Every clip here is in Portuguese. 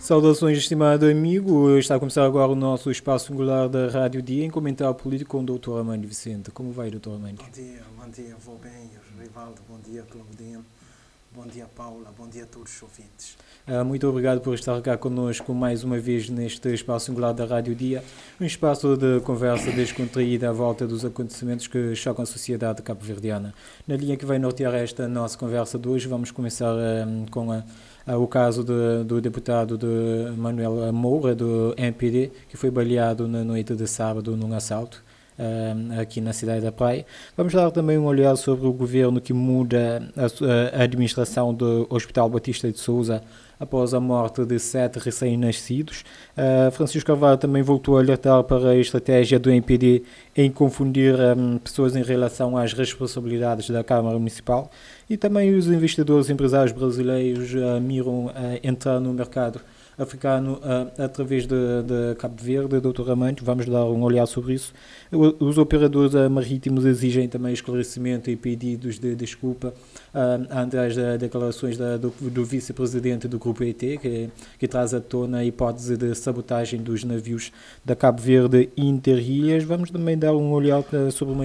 Saudações, estimado amigo. Está a começar agora o nosso espaço singular da Rádio Dia em comentário político com o Dr. Armando Vicente. Como vai, Dr. Armando? Bom dia, vou bem, Rivaldo, bom dia, Claudino, bom dia, Paula, bom dia a todos os ouvintes. Muito obrigado por estar cá connosco mais uma vez neste espaço singular da Rádio Dia, um espaço de conversa descontraída à volta dos acontecimentos que chocam a sociedade cabo-verdiana. Na linha que vai nortear esta nossa conversa de hoje, vamos começar com o caso do deputado de Manuel Moura, do MPD, que foi baleado na noite de sábado num assalto aqui na cidade da Praia. Vamos dar também um olhar sobre o governo que muda a administração do Hospital Batista de Sousa após a morte de 7 recém-nascidos. Francisco Carvalho também voltou a alertar para a estratégia do MPD em confundir pessoas em relação às responsabilidades da Câmara Municipal, e também os investidores empresários brasileiros miram entrar no mercado africano através de Cabo Verde. Dr. Armando, vamos dar um olhar sobre isso. Os operadores marítimos exigem também esclarecimento e pedidos de desculpa ante as declarações do vice-presidente do Grupo ET, que traz à tona a hipótese de sabotagem dos navios da Cabo Verde Interilhas. Vamos também dar um olhar sobre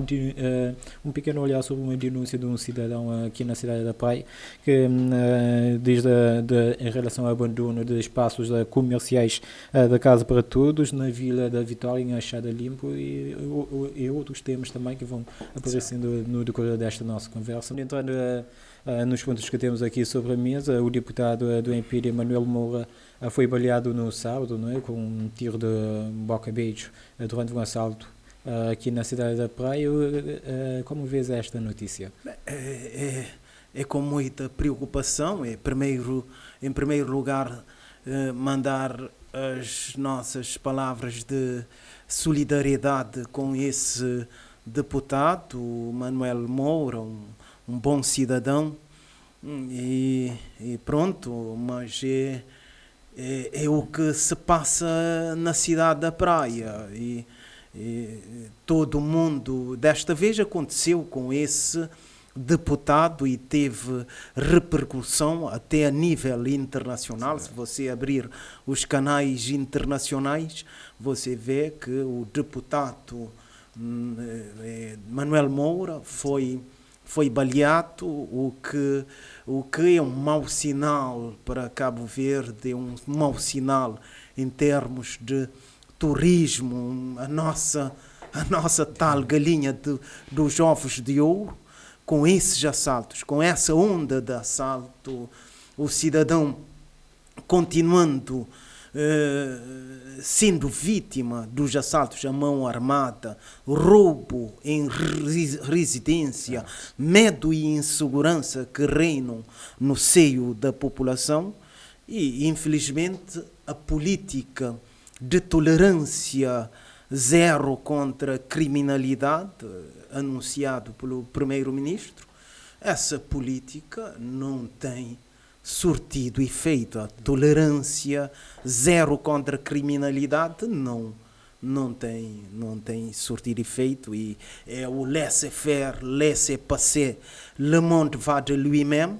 um pequeno olhar sobre uma denúncia de um cidadão aqui na cidade da Praia, que diz em relação ao abandono de espaços comerciais da Casa para Todos na Vila da Vitória, em Achada Limpo, e outros temas também que vão aparecendo no decorrer desta nossa conversa. Entrando nos pontos que temos aqui sobre a mesa, o deputado do MPD, Manuel Moura, foi baleado no sábado, não é, com um tiro de boca-beijo durante um assalto aqui na cidade da Praia. Como vês esta notícia? É com muita preocupação. Em primeiro lugar, mandar as nossas palavras de solidariedade com esse deputado, Manuel Moura, um bom cidadão, e pronto, mas é o que se passa na cidade da Praia, e todo mundo, desta vez aconteceu com esse deputado e teve repercussão até a nível internacional. Sim. Se você abrir os canais internacionais, você vê que o deputado Manuel Moura foi baleado, o que é um mau sinal para Cabo Verde, é um mau sinal em termos de turismo, a nossa tal galinha dos ovos de ouro. Com esses assaltos, com essa onda de assalto, o cidadão continuando sendo vítima dos assaltos à mão armada, roubo em residência, medo e insegurança que reinam no seio da população, e infelizmente a política de tolerância zero contra a criminalidade anunciado pelo primeiro-ministro, essa política não tem surtido efeito. A tolerância zero contra a criminalidade não tem surtido efeito, e é o laissez-faire, laissez-passer, le monde va de lui-même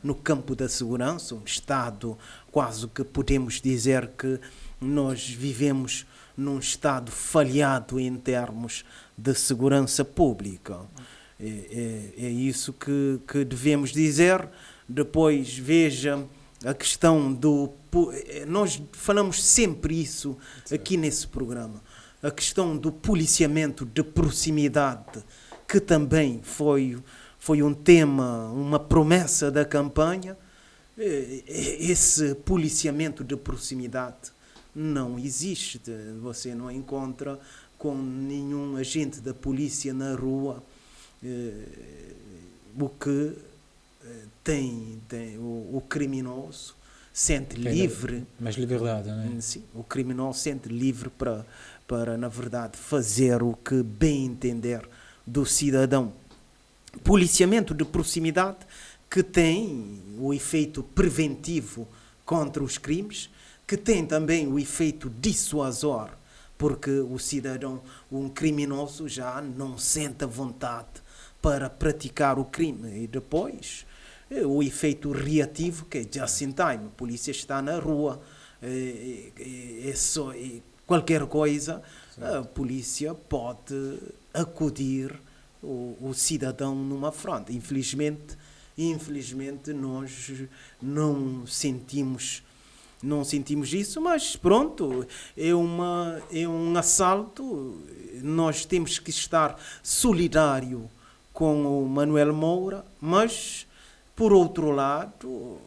no campo da segurança, um Estado quase que podemos dizer que nós vivemos num Estado falhado em termos de segurança pública. É isso que devemos dizer. Depois, veja a questão do... Nós falamos sempre isso aqui nesse programa. A questão do policiamento de proximidade, que também foi um tema, uma promessa da campanha. Esse policiamento de proximidade não existe. Você não encontra com nenhum agente da polícia na rua, o que tem o criminoso sente livre. Mais liberdade, não é? Sim, o criminoso sente livre para, na verdade, fazer o que bem entender do cidadão. Policiamento de proximidade que tem o efeito preventivo contra os crimes, que tem também o efeito dissuasor, porque o cidadão, um criminoso, já não sente a vontade para praticar o crime. E depois, o efeito reativo, que é just in time. A polícia está na rua, qualquer coisa, a polícia pode acudir o cidadão numa fronte. Infelizmente nós não sentimos isso, mas pronto, é um assalto. Nós temos que estar solidário com o Manuel Moura, mas por outro lado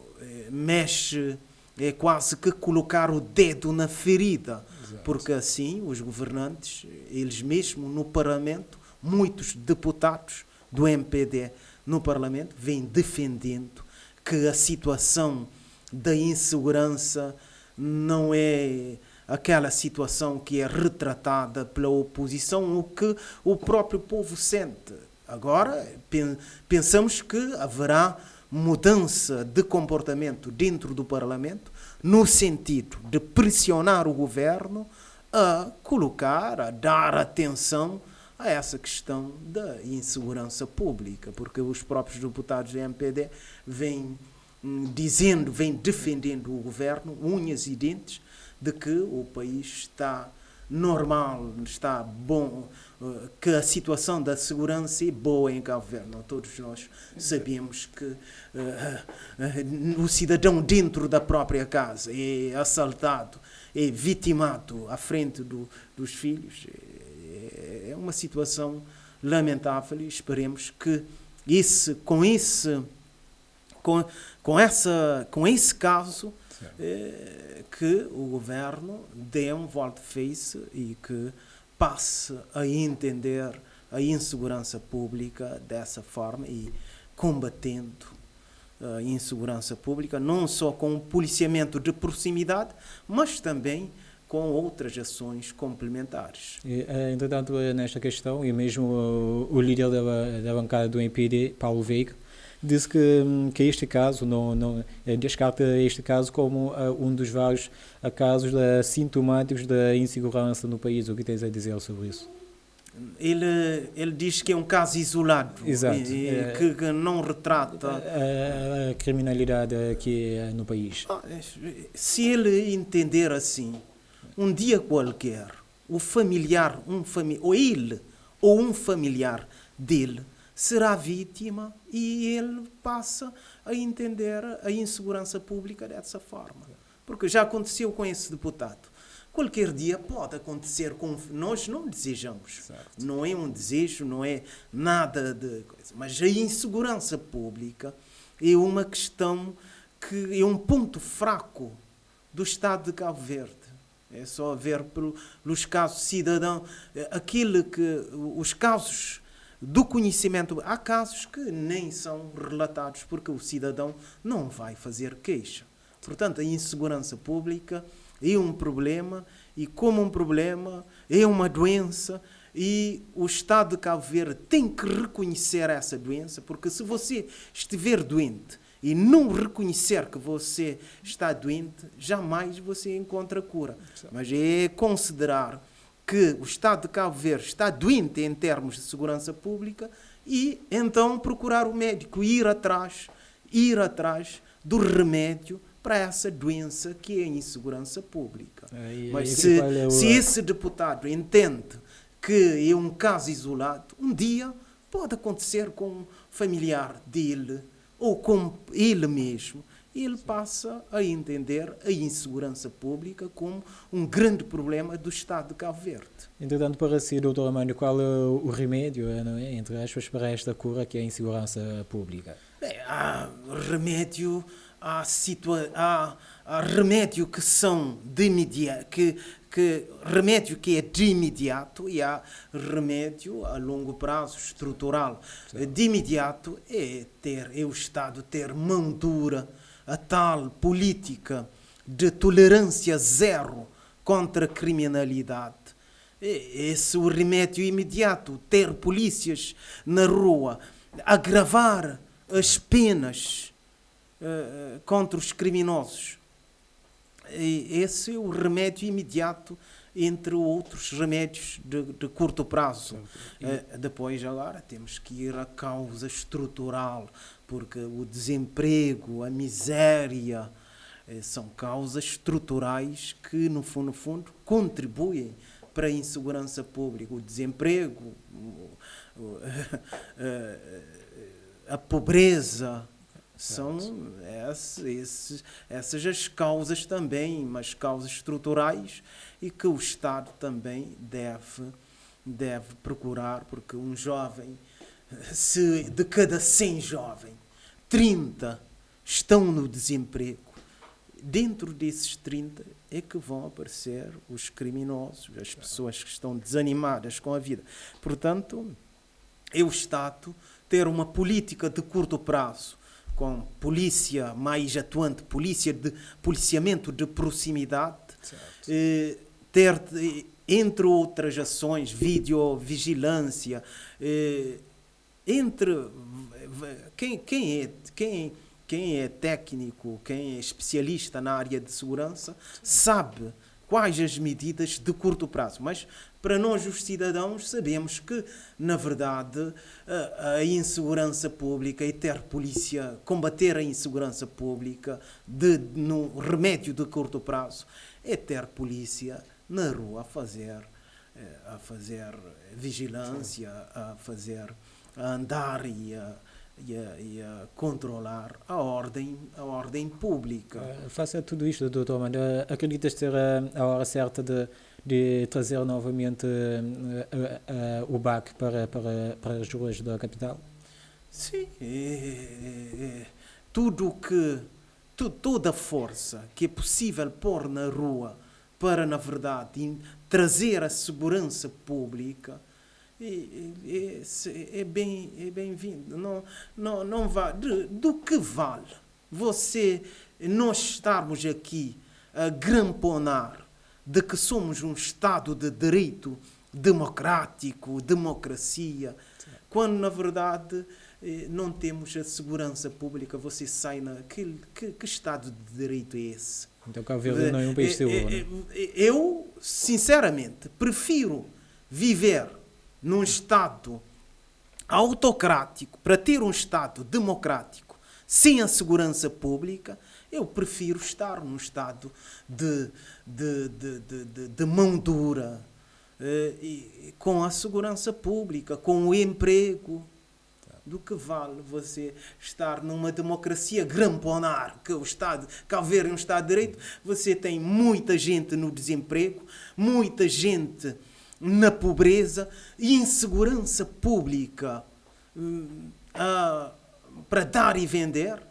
é quase que colocar o dedo na ferida. Exato. Porque assim os governantes, eles mesmos no Parlamento, muitos deputados do MPD no Parlamento vêm defendendo que a situação da insegurança não é aquela situação que é retratada pela oposição, o que o próprio povo sente. Agora, pensamos que haverá mudança de comportamento dentro do Parlamento no sentido de pressionar o governo a dar atenção a essa questão da insegurança pública, porque os próprios deputados do MPD vêm defendendo o governo, unhas e dentes, de que o país está normal, está bom, que a situação da segurança é boa em Cabo Verde. Todos nós sabemos que o cidadão dentro da própria casa é assaltado, é vitimado à frente dos filhos. É uma situação lamentável e esperemos que com esse caso que o governo dê um volte-face e que passe a entender a insegurança pública dessa forma e combatendo a insegurança pública, não só com o policiamento de proximidade, mas também com outras ações complementares. Entretanto, nesta questão, e mesmo o líder da bancada do MPD, Paulo Veiga, disse que este caso, não descarta este caso como um dos vários casos sintomáticos da insegurança no país. O que tens a dizer sobre isso? Ele diz que é um caso isolado. Exato. Que não retrata a criminalidade aqui no país. Se ele entender assim, um dia qualquer, ou ele ou um familiar dele será vítima e ele passa a entender a insegurança pública dessa forma. Porque já aconteceu com esse deputado. Qualquer dia pode acontecer com... Nós não desejamos. Certo. Não é um desejo, não é nada de coisa. Mas a insegurança pública é uma questão que é um ponto fraco do Estado de Cabo Verde. É só ver pelos casos cidadãos, os casos do conhecimento. Há casos que nem são relatados porque o cidadão não vai fazer queixa. Portanto, a insegurança pública é um problema e, como um problema, é uma doença e o Estado de Cabo Verde tem que reconhecer essa doença, porque se você estiver doente e não reconhecer que você está doente, jamais você encontra cura. Mas é considerar que o Estado de Cabo Verde está doente em termos de segurança pública e então procurar o médico, ir atrás do remédio para essa doença que é a insegurança pública. Mas se esse deputado entende que é um caso isolado, um dia pode acontecer com um familiar dele ou com ele mesmo, ele passa a entender a insegurança pública como um grande problema do Estado de Cabo Verde. Entretanto, para si, Dr. Armando, qual é o remédio, não é, entre aspas, para esta cura que é a insegurança pública? Há remédio, há remédio que são de imediato, remédio que é de imediato e há remédio a longo prazo, estrutural. De imediato é o Estado ter mão dura, a tal política de tolerância zero contra a criminalidade. Esse é o remédio imediato, ter polícias na rua, agravar as penas contra os criminosos. Esse é o remédio imediato, entre outros remédios de curto prazo. Depois, agora, temos que ir à causa estrutural, porque o desemprego, a miséria, São causas estruturais que, no fundo, contribuem para a insegurança pública, o desemprego, a pobreza. São essas as causas também, mas causas estruturais, e que o Estado também deve procurar, porque um jovem, se de cada 100 jovens, 30 estão no desemprego, dentro desses 30 é que vão aparecer os criminosos, as pessoas que estão desanimadas com a vida. Portanto, é o Estado ter uma política de curto prazo, com polícia mais atuante, policiamento de proximidade, ter, entre outras ações, videovigilância, entre quem é técnico, quem é especialista na área de segurança, sabe quais as medidas de curto prazo. Mas para nós, os cidadãos, sabemos que, na verdade, a insegurança pública e ter polícia, combater a insegurança pública no remédio de curto prazo, é ter polícia na rua a fazer vigilância, a andar e a controlar a ordem pública. Face a tudo isto, Dr. Armando, acreditas ter a hora certa de trazer novamente o BAC para as ruas da capital? Sim. Toda a força que é possível pôr na rua para, na verdade, trazer a segurança pública é bem-vindo. Não vai, do que vale nós estarmos aqui a gramponar de que somos um Estado de direito democrático, democracia, quando na verdade não temos a segurança pública? Você sai que Estado de direito é esse? Então Cabo Verde não é um país seguro. Eu, sinceramente, prefiro viver num Estado autocrático, para ter um Estado democrático sem a segurança pública. Eu prefiro estar num Estado de mão dura, com a segurança pública, com o emprego. Do que vale você estar numa democracia gramponar, que o Estado, Cabo Verde é um Estado de Direito, você tem muita gente no desemprego, muita gente na pobreza e insegurança pública para dar e vender,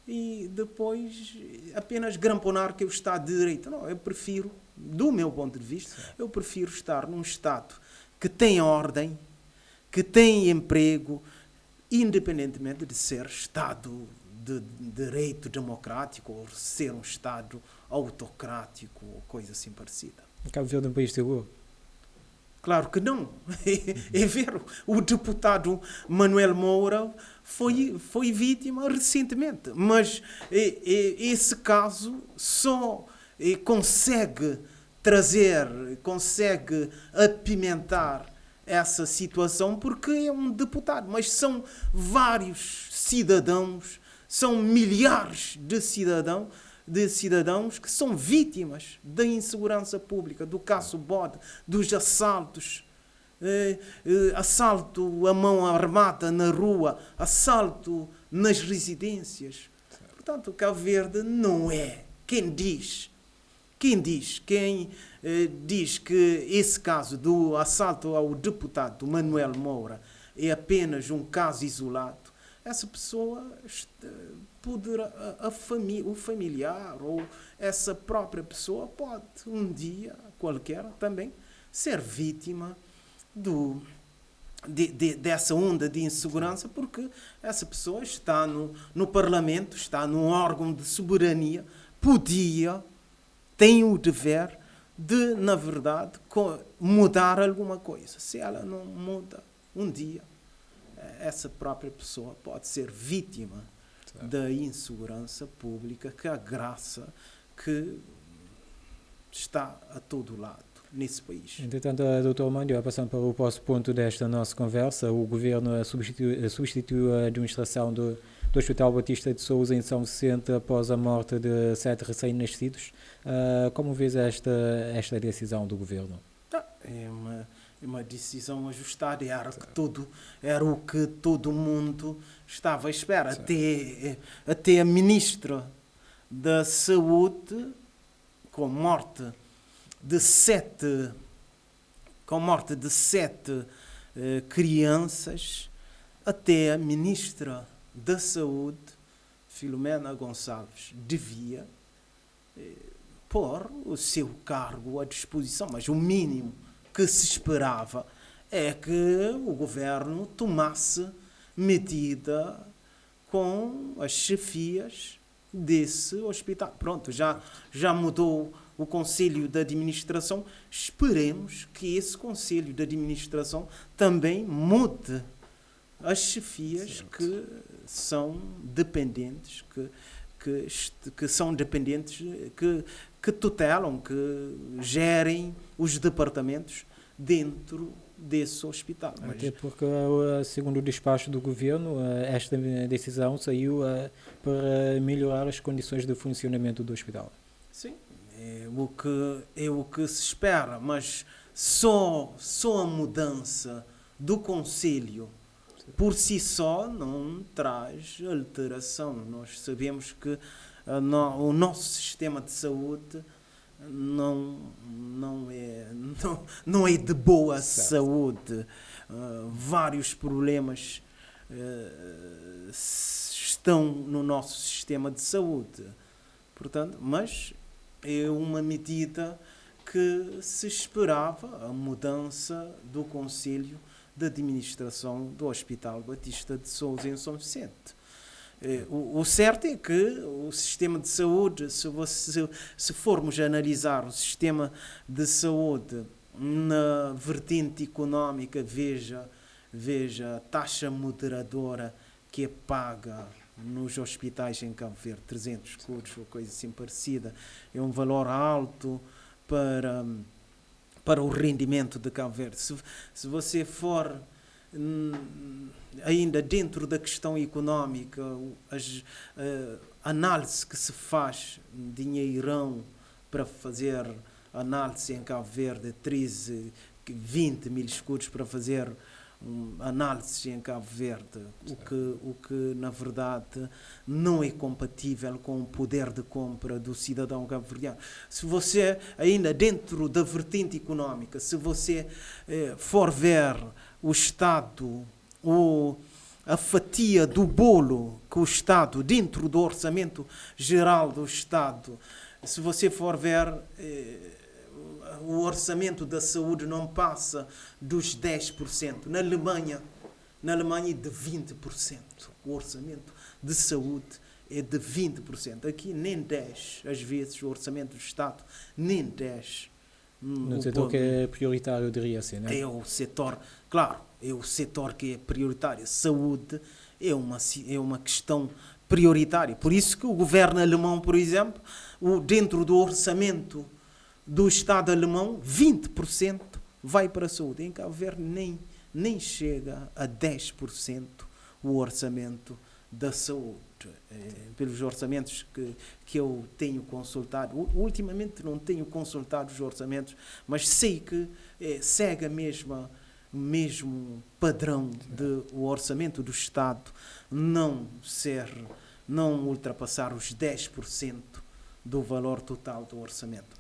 e depois apenas gramponar que é o Estado de Direito. Não, eu prefiro, do meu ponto de vista, eu prefiro estar num Estado que tem ordem, que tem emprego, independentemente de ser Estado de direito democrático ou ser um Estado autocrático ou coisa assim parecida. Cabo Verde é um país seguro? Claro que não. É ver, o deputado Manuel Moura foi vítima recentemente, mas esse caso só consegue apimentar essa situação porque é um deputado, mas são vários cidadãos, são milhares de cidadãos que são vítimas da insegurança pública, do caso Bode, dos assaltos, assalto à mão armada na rua, assalto nas residências. Portanto, Cabo Verde não é. Quem diz que esse caso do assalto ao deputado Manuel Moura é apenas um caso isolado, essa pessoa poderá, o familiar ou essa própria pessoa pode um dia qualquer também ser vítima dessa onda de insegurança, porque essa pessoa está no Parlamento, está num órgão de soberania, tem o dever de, na verdade, mudar alguma coisa. Se ela não muda, um dia essa própria pessoa pode ser vítima da insegurança pública, que é a graça que está a todo lado nesse país. Entretanto, Dr. Armando, passando para o próximo ponto desta nossa conversa, o Governo substituiu a administração do do Hospital Batista de Sousa em São Vicente após a morte de 7 recém-nascidos. Como vês esta decisão do Governo? É uma decisão ajustada, era o que todo mundo estava à espera. Até a Ministra da Saúde, com morte de sete crianças, até a Ministra da Saúde, Filomena Gonçalves, devia pôr o seu cargo à disposição, mas o mínimo que se esperava é que o governo tomasse medida com as chefias desse hospital. Pronto, já mudou o Conselho de Administração. Esperemos que esse Conselho de Administração também mude as chefias que são dependentes, que tutelam, que gerem os departamentos dentro desse hospital. Até porque, segundo o despacho do Governo, esta decisão saiu para melhorar as condições de funcionamento do hospital. Sim, é o que se espera, mas só a mudança do Conselho por si só não traz alteração. Nós sabemos que o nosso sistema de saúde não é de boa saúde. Vários problemas estão no nosso sistema de saúde. Portanto, mas é uma medida que se esperava, a mudança do Conselho de Administração do Hospital Batista de Sousa em São Vicente. O certo é que o sistema de saúde, se formos analisar o sistema de saúde na vertente económica, veja a taxa moderadora que é paga nos hospitais em Cabo Verde, 300 escudos ou coisa assim parecida. É um valor alto para o rendimento de Cabo Verde. Se você for ainda dentro da questão económica, a análise que se faz, dinheirão para fazer análise em Cabo Verde, 20 mil escudos para fazer análise em Cabo Verde, o que na verdade não é compatível com o poder de compra do cidadão cabo-verdiano. Se você, ainda dentro da vertente económica, se você for ver o Estado, a fatia do bolo que o Estado, dentro do orçamento geral do Estado, se você for ver, o orçamento da saúde não passa dos 10%. Na Alemanha é de 20%. O orçamento de saúde é de 20%. Aqui nem 10%. Às vezes o orçamento do Estado nem 10%. No setor que é prioritário, eu diria assim, não é? É o setor, claro, é o setor que é prioritário. Saúde é uma questão prioritária. Por isso que o governo alemão, por exemplo, dentro do orçamento do Estado alemão, 20% vai para a saúde. Em Cabo Verde nem chega a 10% o orçamento da saúde. Pelos orçamentos que eu tenho consultado, ultimamente não tenho consultado os orçamentos, mas sei que segue o mesmo padrão o orçamento do Estado não ultrapassar os 10% do valor total do orçamento.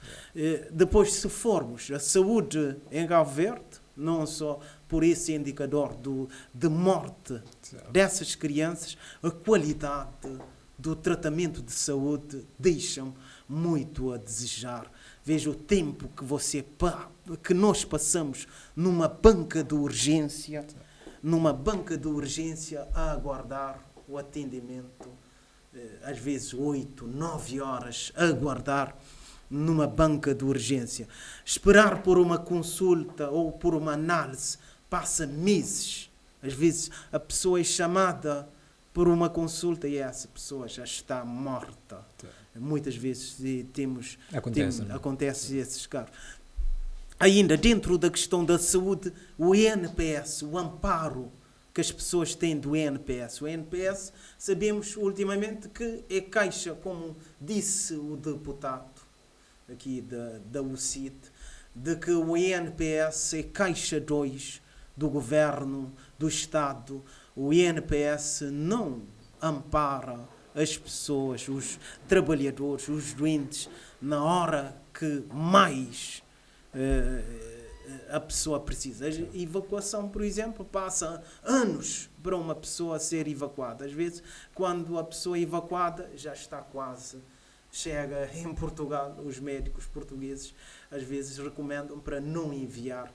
Depois, se formos a saúde em Cabo Verde, não só por esse indicador de morte dessas crianças, a qualidade do tratamento de saúde deixa muito a desejar. Veja o tempo que nós passamos numa banca de urgência, a aguardar o atendimento, às vezes 8, 9 horas a aguardar numa banca de urgência. Esperar por uma consulta ou por uma análise passa meses. Às vezes a pessoa é chamada por uma consulta e essa pessoa já está morta. Muitas vezes acontece esses casos. Ainda dentro da questão da saúde, o INPS, o amparo que as pessoas têm do INPS. O INPS, sabemos ultimamente que é caixa, como disse o deputado aqui da UCIT, de que o INPS é caixa 2 do governo, do Estado. O INPS não ampara as pessoas, os trabalhadores, os doentes, na hora que mais a pessoa precisa. A evacuação, por exemplo, passa anos para uma pessoa ser evacuada. Às vezes, quando a pessoa é evacuada, já está quase, chega em Portugal. Os médicos portugueses às vezes recomendam para não enviar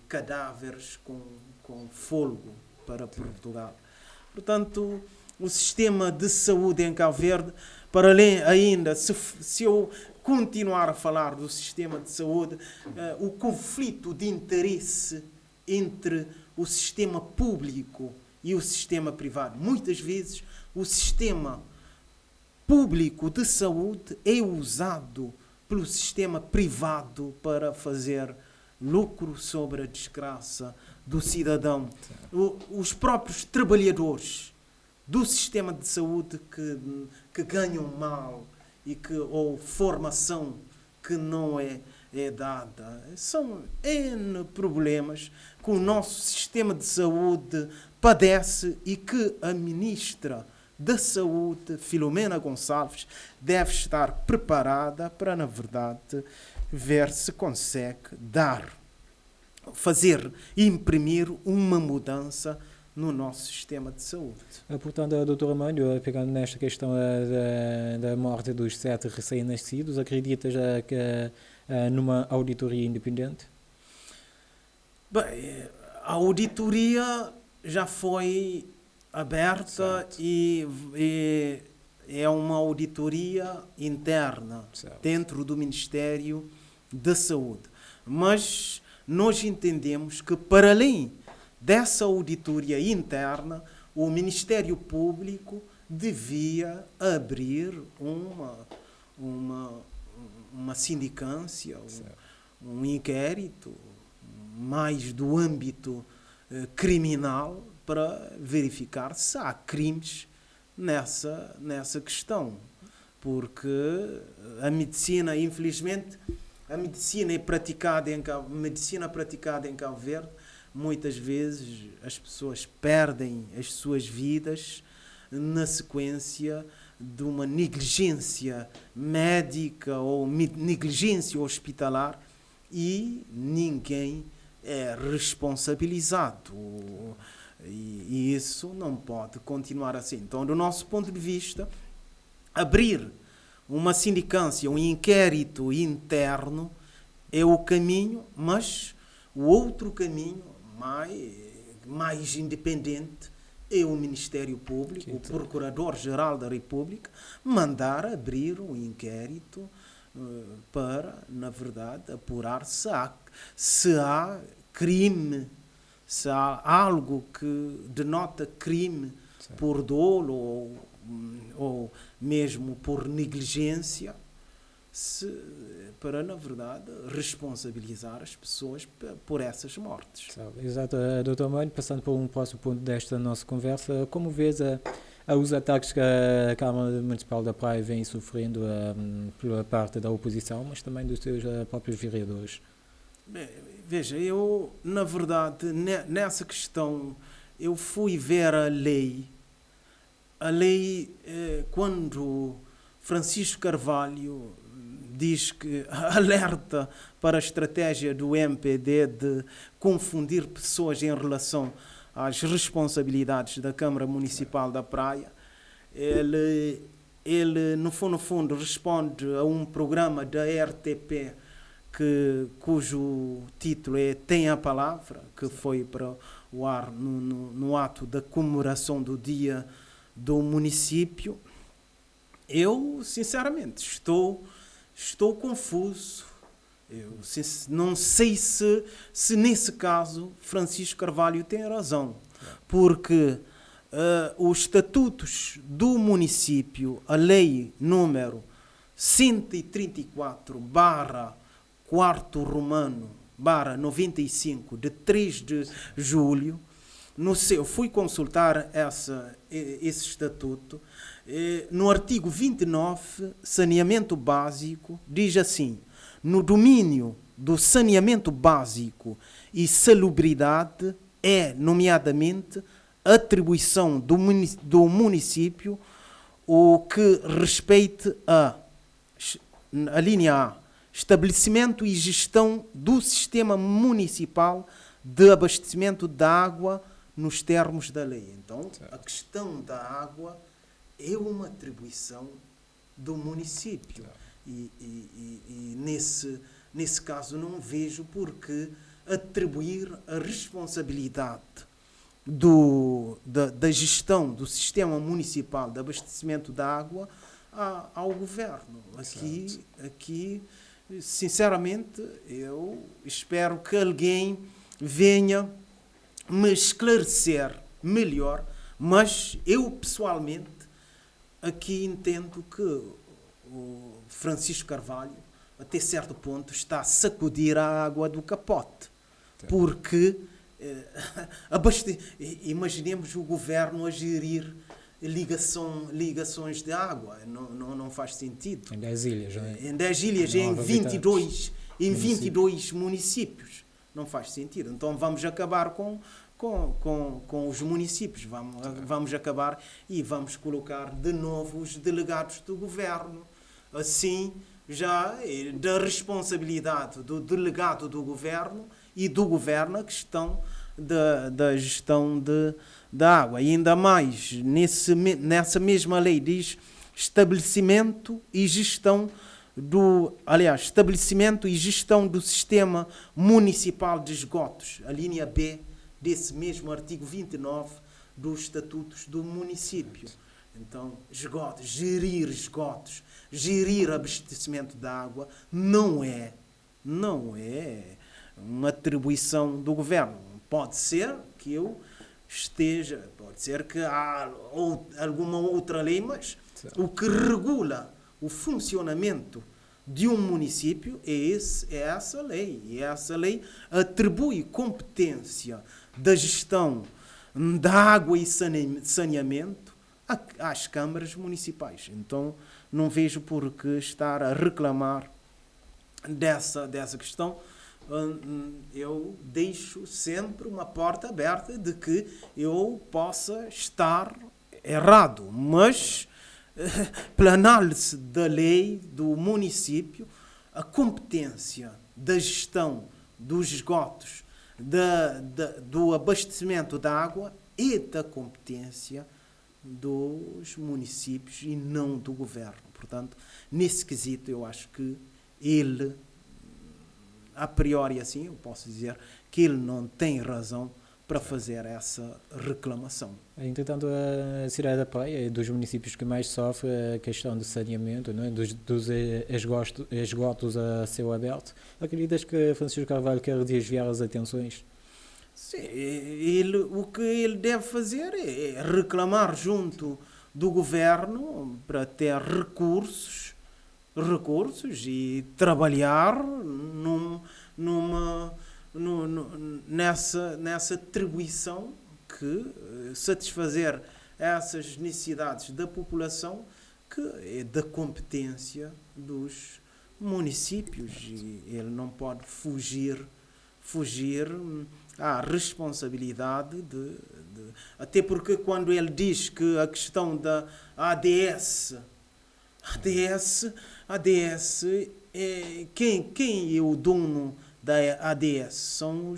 cadáveres com fôlego para Portugal. Portanto, o sistema de saúde em Cabo Verde, para além ainda, se eu continuar a falar do sistema de saúde, o conflito de interesse entre o sistema público e o sistema privado. Muitas vezes o sistema público de saúde é usado pelo sistema privado para fazer lucro sobre a desgraça do cidadão. Os próprios trabalhadores do sistema de saúde que ganham mal ou formação que não é dada. São N problemas que o nosso sistema de saúde padece e que a ministra da Saúde, Filomena Gonçalves, deve estar preparada para, na verdade, ver se consegue imprimir uma mudança no nosso sistema de saúde. Portanto, doutor Armando, pegando nesta questão da morte dos 7 recém-nascidos, acredita já que numa auditoria independente? Bem, a auditoria já foi aberta e é uma auditoria interna, certo, dentro do Ministério da Saúde. Mas nós entendemos que, para além dessa auditoria interna, o Ministério Público devia abrir uma sindicância, um inquérito mais do âmbito criminal para verificar se há crimes nessa questão. Porque a medicina, infelizmente, a medicina praticada em Cabo Verde, muitas vezes as pessoas perdem as suas vidas na sequência de uma negligência médica ou negligência hospitalar e ninguém é responsabilizado. E isso não pode continuar assim. Então, do nosso ponto de vista, abrir uma sindicância, um inquérito interno é o caminho, mas o outro caminho mais independente é o Ministério Público, o Procurador-Geral da República, mandar abrir um inquérito para, na verdade, apurar se há crime, se há algo que denota crime, certo, por dolo ou mesmo por negligência, para, na verdade, responsabilizar as pessoas por essas mortes. Exato. Dr. Armando, passando para um próximo ponto desta nossa conversa, como vês os ataques que a Câmara Municipal da Praia vem sofrendo pela parte da oposição, mas também dos seus próprios vereadores? Bem, veja, eu, na verdade, nessa questão, eu fui ver a lei. A lei, quando Francisco Carvalho diz que alerta para a estratégia do MPD de confundir pessoas em relação às responsabilidades da Câmara Municipal da Praia, ele no fundo, responde a um programa da RTP cujo título é Tem a Palavra, que foi para o ar no ato da comemoração do Dia do Município. Eu, sinceramente, estou confuso. Eu não sei se nesse caso Francisco Carvalho tem razão, porque os estatutos do município, a lei número 134/4 Romano /95 de 3 de julho, fui consultar esse estatuto. No artigo 29, saneamento básico, diz assim: no domínio do saneamento básico e salubridade é, nomeadamente, atribuição do município o que respeite a linha A, estabelecimento e gestão do sistema municipal de abastecimento de água nos termos da lei. Então, a questão da água é uma atribuição do município. E nesse caso não vejo por que atribuir a responsabilidade da gestão do sistema municipal de abastecimento de água ao governo. Aqui, sinceramente, eu espero que alguém venha me esclarecer melhor, mas eu pessoalmente aqui entendo que o Francisco Carvalho, até certo ponto, está a sacudir a água do capote, porque imaginemos o governo a gerir ligações de água, não faz sentido. Em 10 ilhas, não é? Em 10 ilhas, em 22 municípios. Não faz sentido. Então vamos acabar com os municípios. Vamos acabar e vamos colocar de novo os delegados do governo. Assim, já da responsabilidade do delegado do governo e do governo a questão da gestão da água. E ainda mais, nessa mesma lei diz estabelecimento e gestão estabelecimento e gestão do sistema municipal de esgotos, a linha B desse mesmo artigo 29 dos estatutos do município. Então, gerir abastecimento de água não é uma atribuição do governo. Pode ser que pode ser que há alguma outra lei, mas o que regula o funcionamento de um município é essa lei. E essa lei atribui competência da gestão da água e saneamento às câmaras municipais. Então, não vejo por que estar a reclamar dessa questão. Eu deixo sempre uma porta aberta de que eu possa estar errado, mas pela análise da lei do município, a competência da gestão dos esgotos, do abastecimento da água é da competência dos municípios e não do governo. Portanto, nesse quesito, eu acho que ele, a priori assim, eu posso dizer que ele não tem razão para fazer essa reclamação. Entretanto, a cidade da Praia é dos municípios que mais sofre a questão de saneamento, não é? dos esgotos a céu aberto. Acreditas que Francisco Carvalho quer desviar as atenções? Sim, o que ele deve fazer é reclamar junto do governo para ter recursos e trabalhar nessa atribuição que satisfazer essas necessidades da população, que é da competência dos municípios, e ele não pode fugir à responsabilidade até porque quando ele diz que a questão da ADS é quem é o dono da ADS? São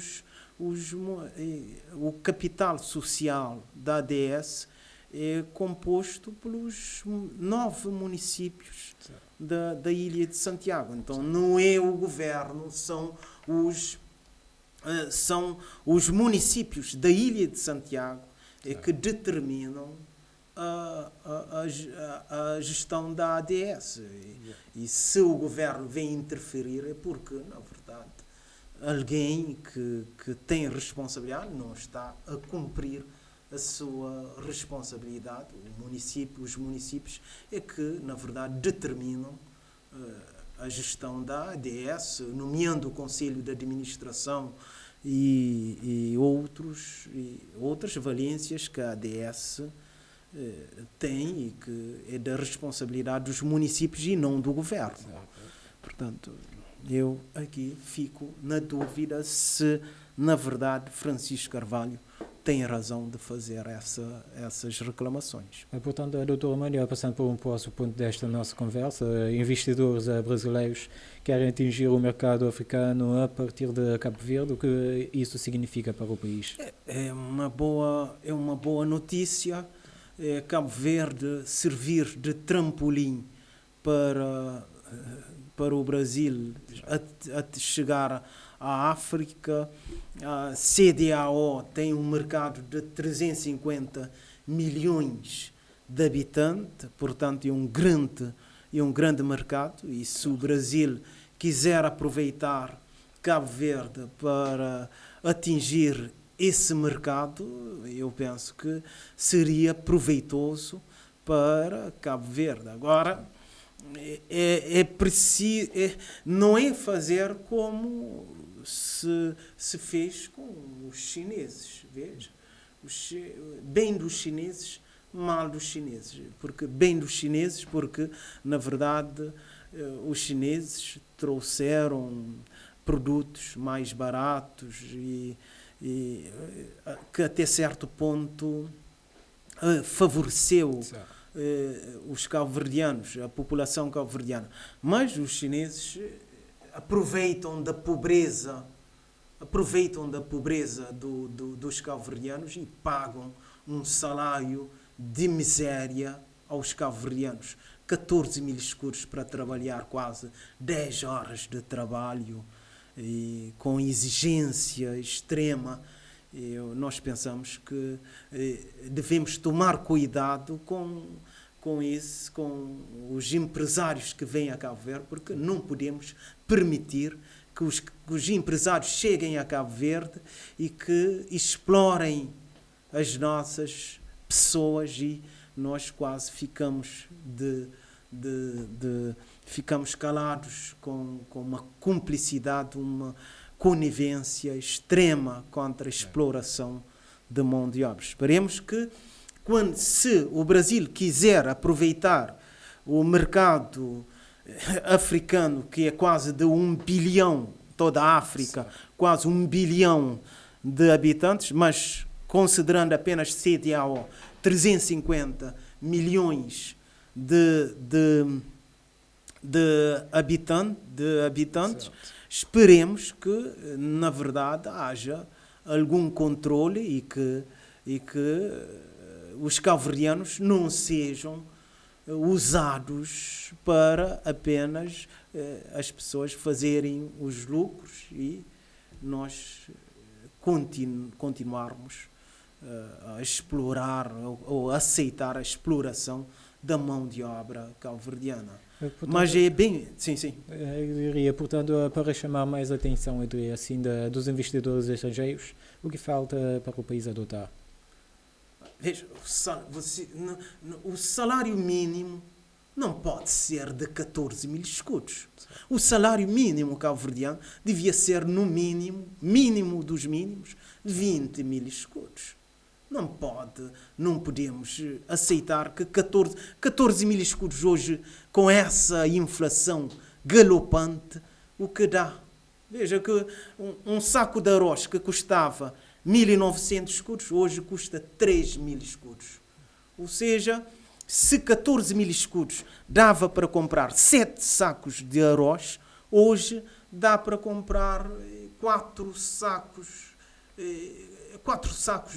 o capital social da ADS é composto pelos 9 municípios da Ilha de Santiago. Então não é o governo, são os municípios da Ilha de Santiago que determinam a gestão da ADS. E se o governo vem interferir é porque, na verdade, alguém que tem responsabilidade não está a cumprir a sua responsabilidade. Os municípios é que, na verdade, determinam a gestão da ADS, nomeando o Conselho de Administração e outras valências que a ADS tem e que é da responsabilidade dos municípios e não do governo. Portanto, eu aqui fico na dúvida se, na verdade, Francisco Carvalho tem razão de fazer essas reclamações. Portanto, a doutora Manuel, passando por um próximo ponto desta nossa conversa, investidores brasileiros querem atingir o mercado africano a partir de Cabo Verde. O que isso significa para o país? É uma boa notícia. Cabo Verde servir de trampolim para o Brasil a chegar à África. A CDAO tem um mercado de 350 milhões de habitantes, portanto é um grande mercado, e se o Brasil quiser aproveitar Cabo Verde para atingir esse mercado, eu penso que seria proveitoso para Cabo Verde. Agora, não é fazer como se fez com os chineses, veja, bem dos chineses, mal dos chineses, porque na verdade os chineses trouxeram produtos mais baratos e que até certo ponto favoreceu os cabo-verdianos, a população cabo-verdiana. Mas os chineses aproveitam da pobreza dos cabo-verdianos e pagam um salário de miséria aos cabo-verdianos. 14 mil escudos para trabalhar quase 10 horas de trabalho e com exigência extrema. Nós pensamos que devemos tomar cuidado com os empresários que vêm a Cabo Verde, porque não podemos permitir que os empresários cheguem a Cabo Verde e que explorem as nossas pessoas, e nós quase ficamos ficamos calados com uma cumplicidade, uma conivência extrema contra a exploração de mão de obra. Esperemos que, se o Brasil quiser aproveitar o mercado africano, que é quase de 1 bilhão, toda a África, quase 1 bilhão de habitantes, mas considerando apenas CDAO, 350 milhões de habitantes, esperemos que, na verdade, haja algum controle e que os cabo-verdianos não sejam usados para apenas as pessoas fazerem os lucros e nós continuarmos a explorar ou aceitar a exploração da mão de obra cabo-verdiana. Mas é bem... Sim. Eu diria, portanto, para chamar mais atenção, eu diria assim, dos investidores estrangeiros, o que falta para o país adotar? Veja, o salário mínimo não pode ser de 14 mil escudos. O salário mínimo cabo-verdiano devia ser, no mínimo dos mínimos, 20 mil escudos. Não podemos aceitar que 14 mil escudos hoje, com essa inflação galopante, o que dá. Veja que um saco de arroz que custava 1.900 escudos, hoje custa 3 mil escudos. Ou seja, se 14 mil escudos dava para comprar 7 sacos de arroz, hoje dá para comprar 4 sacos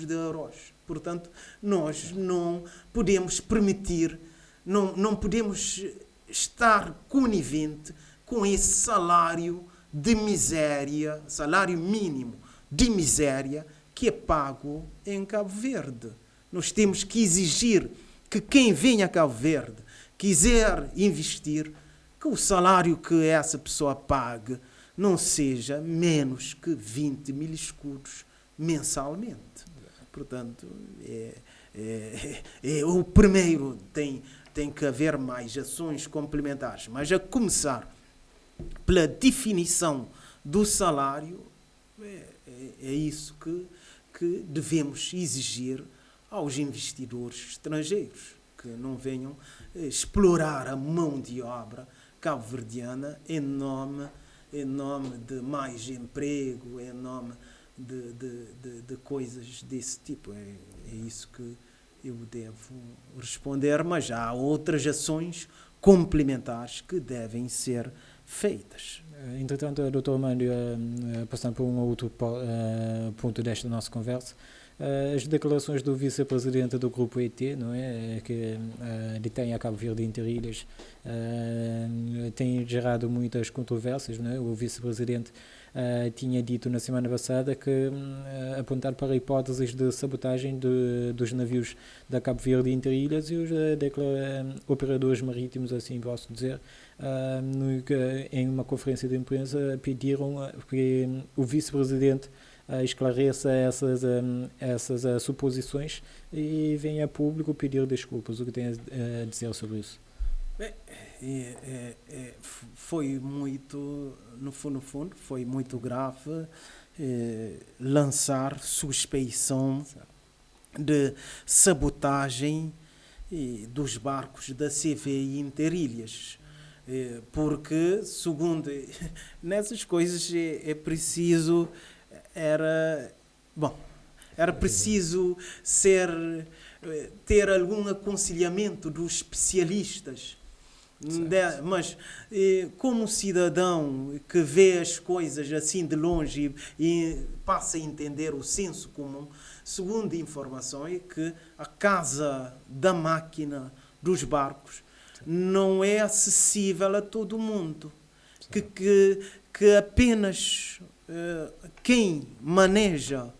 de arroz. Portanto, nós não podemos permitir, não podemos estar conivente com esse salário de miséria, salário mínimo de miséria que é pago em Cabo Verde. Nós temos que exigir que quem vem a Cabo Verde quiser investir, que o salário que essa pessoa pague não seja menos que 20 mil escudos mensalmente. Portanto, o primeiro tem que haver mais ações complementares, mas a começar pela definição do salário, é isso que devemos exigir aos investidores estrangeiros, que não venham explorar a mão de obra cabo-verdiana em nome de mais emprego, em nome de coisas desse tipo. É isso que eu devo responder, mas há outras ações complementares que devem ser feitas. Entretanto, Dr. Armando, passando por um outro ponto desta nossa conversa, as declarações do vice-presidente do grupo ET, não é, que detém a Cabo Verde Interilhas, têm gerado muitas controvérsias, não é? O vice-presidente tinha dito na semana passada que apontar para hipóteses de sabotagem dos navios da Cabo Verde Interilhas e os operadores marítimos, assim posso dizer, em uma conferência de imprensa pediram que o vice-presidente esclareça essas suposições e venha a público pedir desculpas. O que tem a dizer sobre isso? Foi muito, no fundo, foi muito grave lançar suspeição de sabotagem dos barcos da CVI Interilhas. Porque, segundo, nessas coisas é preciso, era preciso ter algum aconselhamento dos especialistas. Mas como cidadão que vê as coisas assim de longe e passa a entender o senso comum, segundo a informação é que a casa da máquina dos barcos não é acessível a todo mundo, que apenas quem maneja,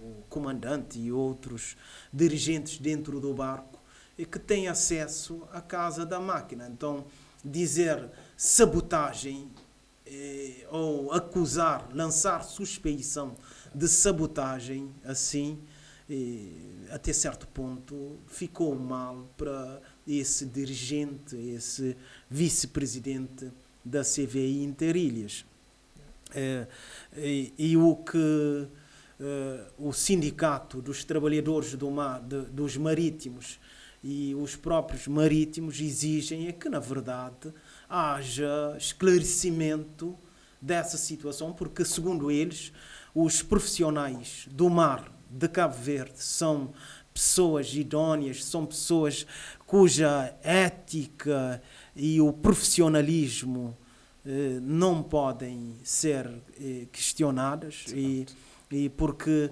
o comandante e outros dirigentes dentro do barco, é que tem acesso à casa da máquina. Então, dizer sabotagem ou acusar, lançar suspeição de sabotagem, assim, até certo ponto, ficou mal para esse dirigente, esse vice-presidente da CVI Interilhas. E o que o sindicato dos trabalhadores dos marítimos e os próprios marítimos exigem é que, na verdade, haja esclarecimento dessa situação, porque, segundo eles, os profissionais do mar de Cabo Verde são pessoas idóneas, são pessoas cuja ética e o profissionalismo não podem ser questionadas e porque,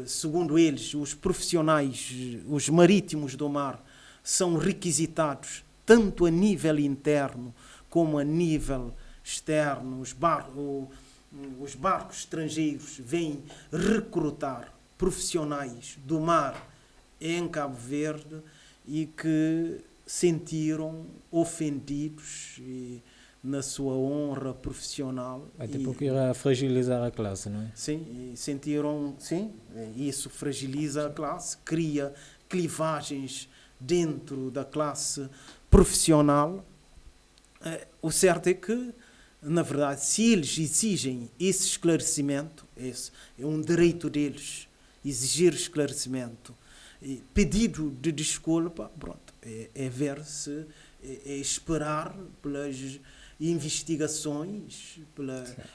segundo eles, os profissionais, os marítimos do mar, são requisitados tanto a nível interno como a nível externo. Os barcos estrangeiros vêm recrutar profissionais do mar em Cabo Verde e que sentiram ofendidos na sua honra profissional. Até porque irá fragilizar a classe, não é? Sim, e sentiram, sim, isso fragiliza a classe, cria clivagens dentro da classe profissional. O certo é que, na verdade, se eles exigem esse esclarecimento, esse é um direito deles, exigir esclarecimento, pedido de desculpa, pronto, é ver se, é esperar pelas investigações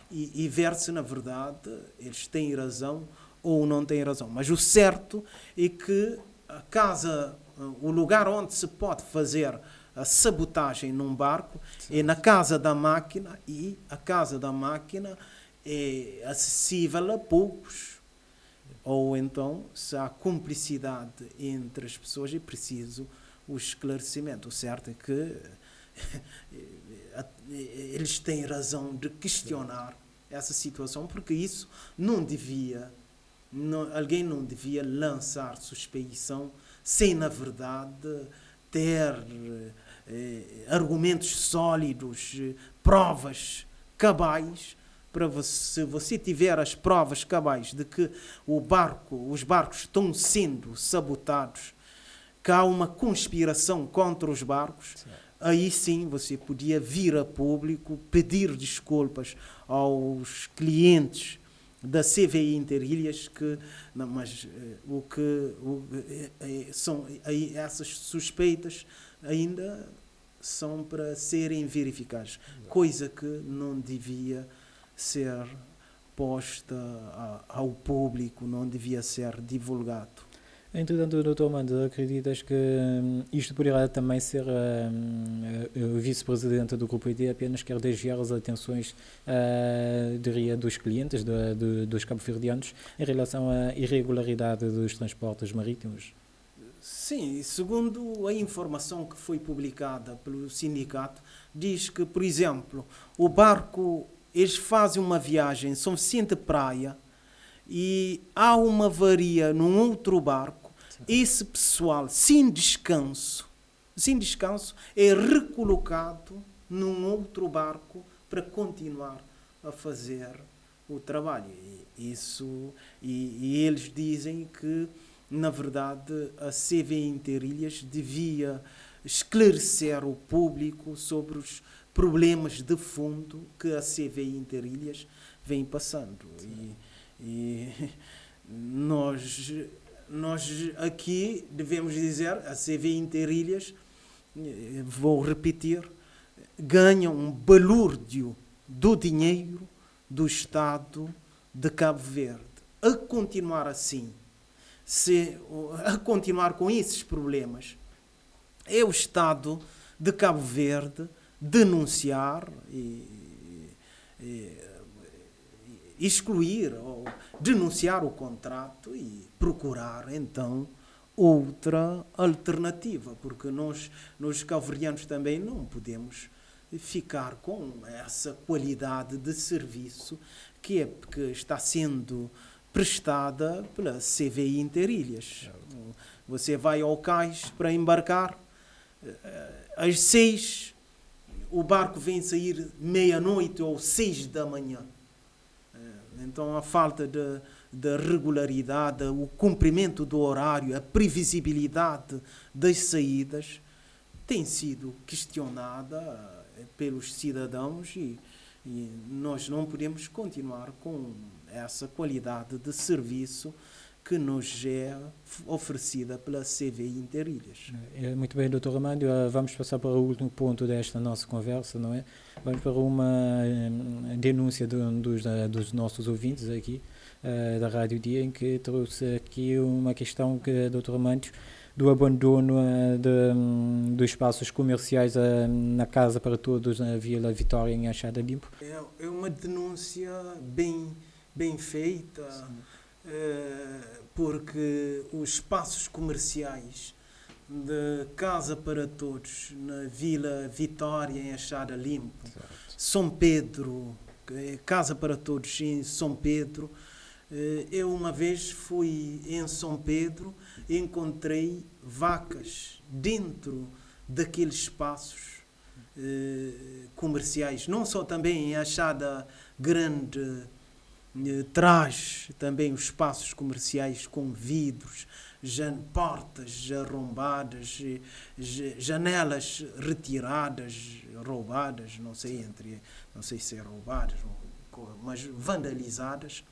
e ver se, na verdade, eles têm razão ou não têm razão. Mas o certo é que o lugar onde se pode fazer a sabotagem num barco é na casa da máquina, e a casa da máquina é acessível a poucos. Ou então, se há cumplicidade entre as pessoas, é preciso o esclarecimento. O certo é que eles têm razão de questionar essa situação, porque isso alguém não devia lançar suspeição sem, na verdade, ter argumentos sólidos, provas cabais. Se você tiver as provas cabais de que os barcos estão sendo sabotados, que há uma conspiração contra os barcos, aí sim você podia vir a público, pedir desculpas aos clientes da CVI Interilhas, que não, mas são essas suspeitas ainda são para serem verificadas, coisa que não devia ser posta ao público, não devia ser divulgado. Entretanto, Dr. Armando, acreditas que isto poderá também ser o vice-presidente do Grupo ID apenas quer desviar as atenções, diria, dos clientes, dos cabo-verdianos, em relação à irregularidade dos transportes marítimos? Sim, segundo a informação que foi publicada pelo sindicato, diz que, por exemplo, o barco, eles fazem uma viagem, São Vicente de Praia, e há uma avaria num outro barco. Esse pessoal, sem descanso, é recolocado num outro barco para continuar a fazer o trabalho. E eles dizem que, na verdade, a CVI Interilhas devia esclarecer o público sobre os problemas de fundo que a CVI Interilhas vem passando. E nós aqui devemos dizer, a CVI Interilhas, vou repetir, ganha um balúrdio do dinheiro do Estado de Cabo Verde. A continuar assim, a continuar com esses problemas, é o Estado de Cabo Verde denunciar e excluir ou denunciar o contrato e procurar então outra alternativa, porque nós cabo-verdianos também não podemos ficar com essa qualidade de serviço que está sendo prestada pela CVI Interilhas. Você vai ao cais para embarcar, às 6, o barco vem sair meia-noite ou 6 da manhã. Então a falta de regularidade, o cumprimento do horário, a previsibilidade das saídas tem sido questionada pelos cidadãos e nós não podemos continuar com essa qualidade de serviço que nos é oferecida pela CVI Interilhas. Muito bem, Dr. Armando, vamos passar para o último ponto desta nossa conversa, não é? Vamos para uma denúncia dos nossos ouvintes aqui, da Rádio Dia, em que trouxe aqui uma questão que, Dr. Armando, do abandono dos espaços comerciais na Casa para Todos, na Vila Vitória, em Achada Limpo. É uma denúncia bem feita, porque os espaços comerciais de Casa para Todos, na Vila Vitória, em Achada Limpo, São Pedro, Casa para Todos em São Pedro. Eu uma vez fui em São Pedro e encontrei vacas dentro daqueles espaços comerciais, não só também em Achada Grande, traz também os espaços comerciais com vidros, portas arrombadas, janelas retiradas, roubadas, não sei se é roubadas, mas vandalizadas.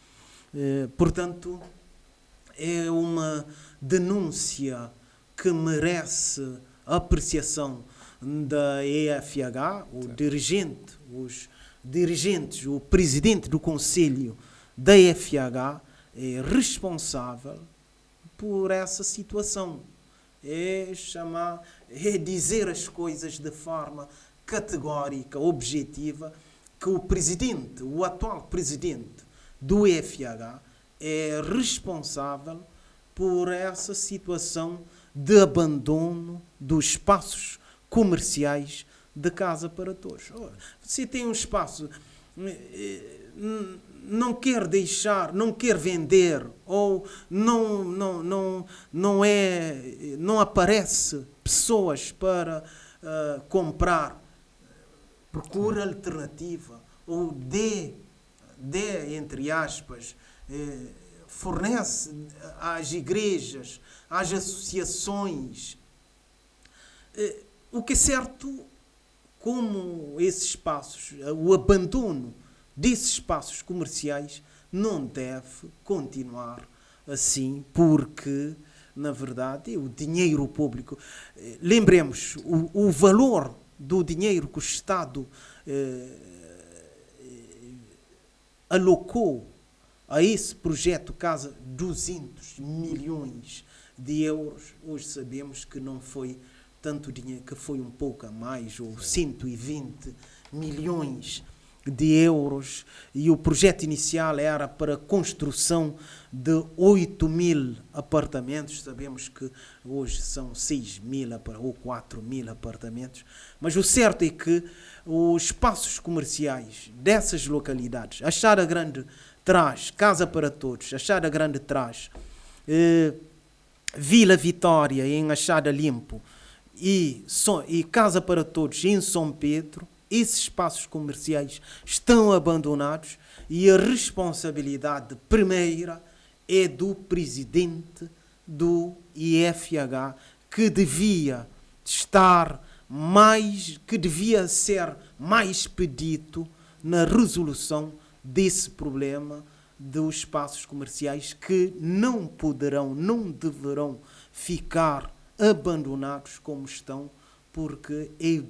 Portanto, é uma denúncia que merece apreciação da EFH, os dirigentes, o presidente do Conselho da EFH é responsável por essa situação. É dizer as coisas de forma categórica, objetiva, que o atual presidente do EFH é responsável por essa situação de abandono dos espaços comerciais de Casa para Todos. Você tem um espaço, não quer deixar, não quer vender, ou não aparece pessoas para comprar, procura alternativa, ou entre aspas, fornece às igrejas, às associações. O que é certo, como esses espaços, o abandono desses espaços comerciais não deve continuar assim, porque, na verdade, o dinheiro público, lembremos, o valor do dinheiro que o Estado alocou a esse projeto Casa 200 milhões de euros, hoje sabemos que não foi tanto dinheiro, que foi um pouco a mais, ou 120 milhões de euros, e o projeto inicial era para a construção de 8.000 apartamentos, sabemos que hoje são 6.000 ou 4.000 apartamentos, mas o certo é que os espaços comerciais dessas localidades, Achada Grande traz, Casa para Todos, Achada Grande traz, Vila Vitória em Achada Limpo e Casa para Todos em São Pedro, esses espaços comerciais estão abandonados e a responsabilidade primeira é do presidente do IFH, que devia estar que devia ser mais pedido na resolução desse problema dos espaços comerciais, que não poderão, não deverão ficar abandonados como estão, porque é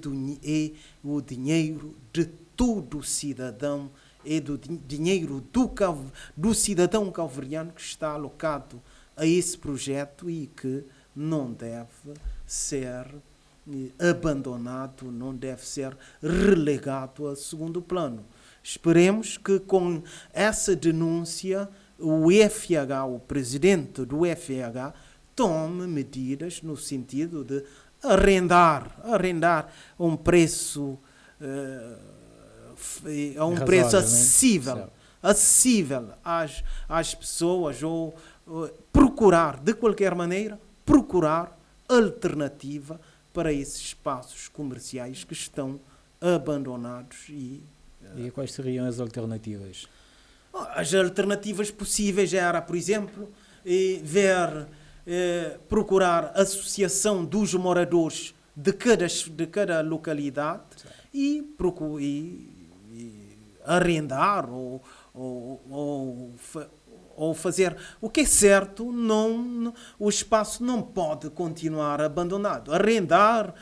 o dinheiro de todo cidadão, é do dinheiro do cidadão cabo-verdiano que está alocado a esse projeto e que não deve ser abandonado, não deve ser relegado a segundo plano. Esperemos que com essa denúncia o IFH, o presidente do IFH, tome medidas no sentido de arrendar a um preço acessível às pessoas, ou procurar, de qualquer maneira, alternativa para esses espaços comerciais que estão abandonados. E quais seriam as alternativas? As alternativas possíveis era, por exemplo, procurar a associação dos moradores de cada localidade e arrendar ou fazer. O que é certo, o espaço não pode continuar abandonado. Arrendar,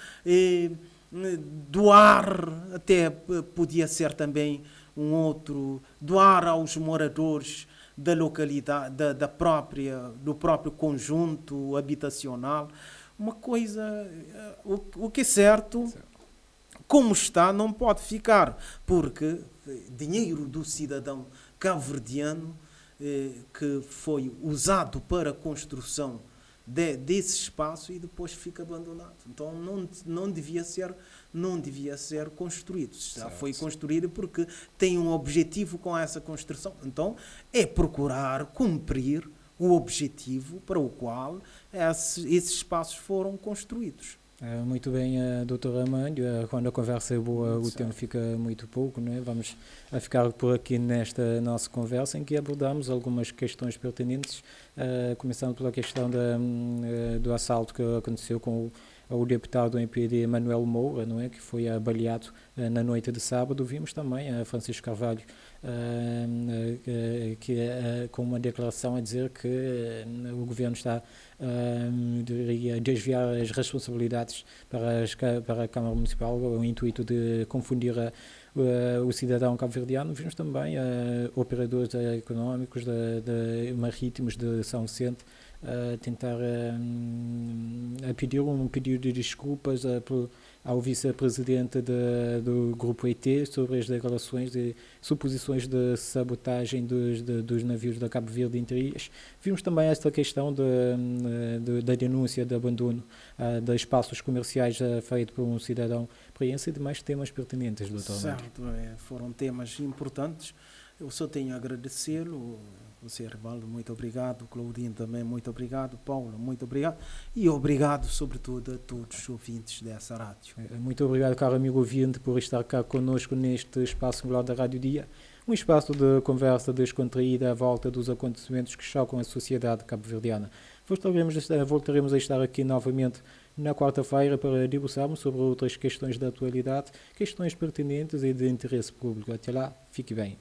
doar, até podia ser também doar aos moradores da localidade, do próprio conjunto habitacional. Uma coisa, o que é certo, como está, não pode ficar, porque dinheiro do cidadão cabo-verdiano que foi usado para a construção desse espaço e depois fica abandonado. Então não devia ser construído. Já foi construído porque tem um objetivo com essa construção. Então é procurar cumprir o objetivo para o qual esses espaços foram construídos. Muito bem, Dr. Armando, quando a conversa é boa, o tempo fica muito pouco, não é? Vamos a ficar por aqui nesta nossa conversa, em que abordamos algumas questões pertinentes, começando pela questão do assalto que aconteceu com o deputado do MPD Manuel Moura, não é? Que foi baleado na noite de sábado. Vimos também a Francisco Carvalho com uma declaração a dizer que o governo está a desviar as responsabilidades para a Câmara Municipal, o intuito de confundir o cidadão cabo-verdiano. Vimos também operadores económicos marítimos de São Vicente tentar pedir um pedido de desculpas ao vice-presidente do Grupo ET sobre as declarações de suposições de sabotagem dos navios da Cabo Verde entre ilhas. Vimos também esta questão da denúncia de abandono de espaços comerciais feito por um cidadão preense e demais temas pertinentes, doutor. Certo, foram temas importantes. Eu só tenho a agradecê-lo. Você, Rivaldo, muito obrigado. Claudinho também, muito obrigado. Paulo, muito obrigado. E obrigado, sobretudo, a todos os ouvintes dessa rádio. Muito obrigado, caro amigo ouvinte, por estar cá connosco neste espaço singular da Rádio Dia. Um espaço de conversa descontraída à volta dos acontecimentos que chocam a sociedade cabo-verdiana. Voltaremos a estar aqui novamente na quarta-feira para debruçarmos sobre outras questões da atualidade, questões pertinentes e de interesse público. Até lá, fique bem.